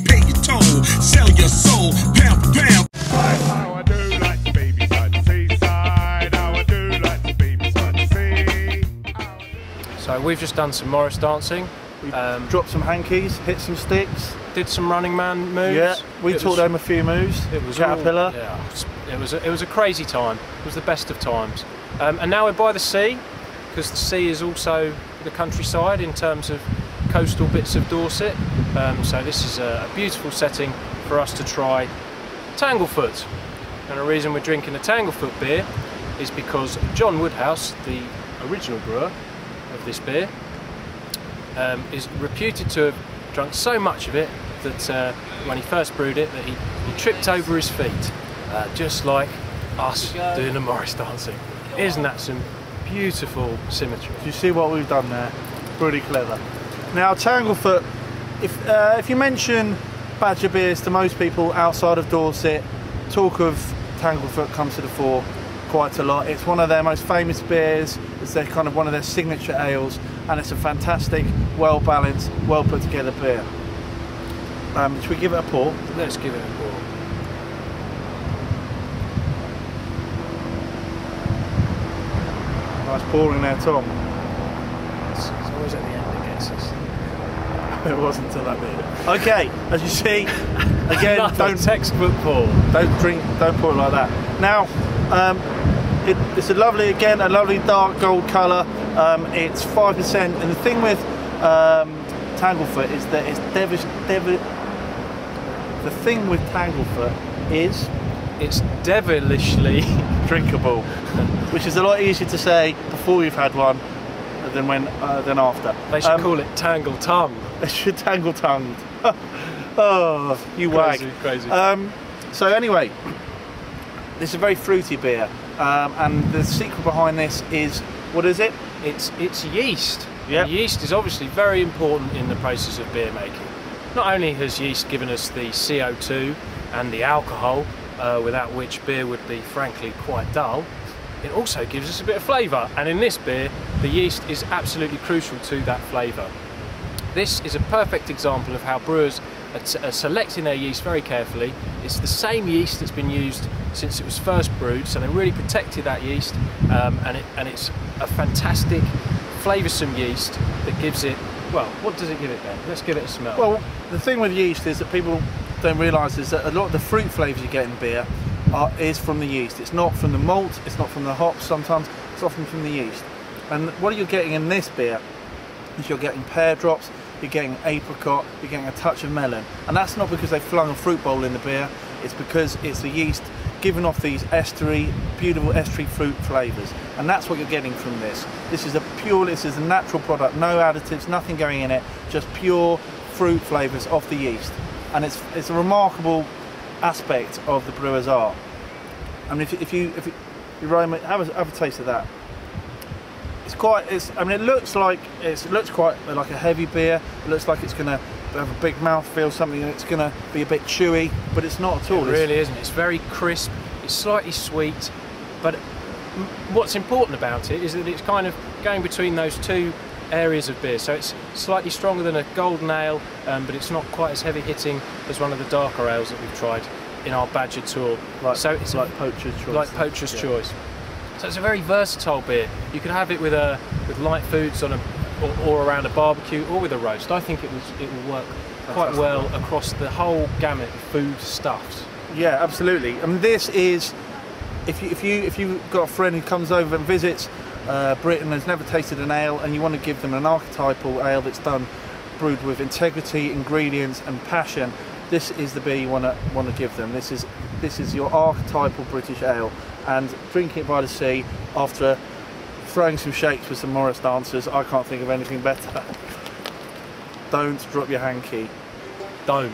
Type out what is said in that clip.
Pay your toll, sell your soul, pound for pound. How I do like the babies by the seaside. How I do like the babies by the sea. So we've just done some Morris dancing. We dropped some hankies, hit some sticks. Did some running man moves. Yeah, we taught them a few moves. It was Caterpillar. It was a crazy time. It was the best of times. And now we're by the sea, because the sea is also the countryside in terms of coastal bits of Dorset. So this is a beautiful setting for us to try Tanglefoot. And the reason we're drinking a Tanglefoot beer is because John Woodhouse, the original brewer of this beer, is reputed to have drunk so much of it that when he first brewed it, that he tripped over his feet, just like us doing the Morris dancing. Isn't that some beautiful symmetry? Do you see what we've done there? Pretty clever. Now Tanglefoot, if you mention Badger beers to most people outside of Dorset, talk of Tanglefoot comes to the fore quite a lot. It's one of their most famous beers. It's their kind of one of their signature ales, and it's a fantastic, well balanced, well put together beer. Should we give it a pour? Let's give it a pour. Nice pouring there, Tom. It's always at the end it gets us. It wasn't until that bit. Okay, as you see, again, don't textbook pour. Don't pour it like that. Now, it's a lovely dark gold colour. It's 5%, and the thing with Tanglefoot is that it's the thing with Tanglefoot is it's devilishly drinkable, which is a lot easier to say before you've had one than after. They should call it Tangle Tongue. They should Tangle Tongued. Oh, you wag. Crazy. So anyway, this is a very fruity beer, and the secret behind this is, what is it? It's yeast. Yep. Yeast is obviously very important in the process of beer making. Not only has yeast given us the CO2 and the alcohol, without which beer would be frankly quite dull, it also gives us a bit of flavour, and in this beer the yeast is absolutely crucial to that flavour. This is a perfect example of how brewers are selecting their yeast very carefully. It's the same yeast that's been used since it was first brewed, so they really protected that yeast, and it's a fantastic flavoursome yeast that gives it, well, what does it give it then? Let's give it a smell. Well, the thing with yeast is that people don't realise is that a lot of the fruit flavours you get in beer is from the yeast. It's not from the malt, it's not from the hops sometimes, it's often from the yeast. And what you're getting in this beer is you're getting pear drops, you're getting apricot, you're getting a touch of melon. And that's not because they flung a fruit bowl in the beer, it's because it's the yeast giving off these beautiful estery fruit flavours. And that's what you're getting from this. This is a natural product, no additives, nothing going in it, just pure fruit flavours off the yeast. And it's a remarkable aspect of the brewer's art. I mean, if you Ryan, have a taste of that. I mean, it looks quite like a heavy beer. It looks like it's going to have a big mouthfeel, something that's going to be a bit chewy, but it's not at all. It really isn't. It's very crisp. It's slightly sweet, but what's important about it is that it's kind of going between those two areas of beer. So it's slightly stronger than a golden ale, but it's not quite as heavy hitting as one of the darker ales that we've tried in our Badger tour. So it's like Poacher's Choice. Like Poacher's Choice. So it's a very versatile beer. You could have it with light foods or around a barbecue, or with a roast. I think it will work quite well across the whole gamut of food stuffs. Yeah, absolutely. I mean, this is if you've got a friend who comes over and visits Britain and has never tasted an ale, and you want to give them an archetypal ale that's brewed with integrity, ingredients, and passion. This is the beer you want to give them. This is your archetypal British ale, and drinking it by the sea after throwing some shakes with some Morris dancers, I can't think of anything better. Don't drop your hanky. Don't.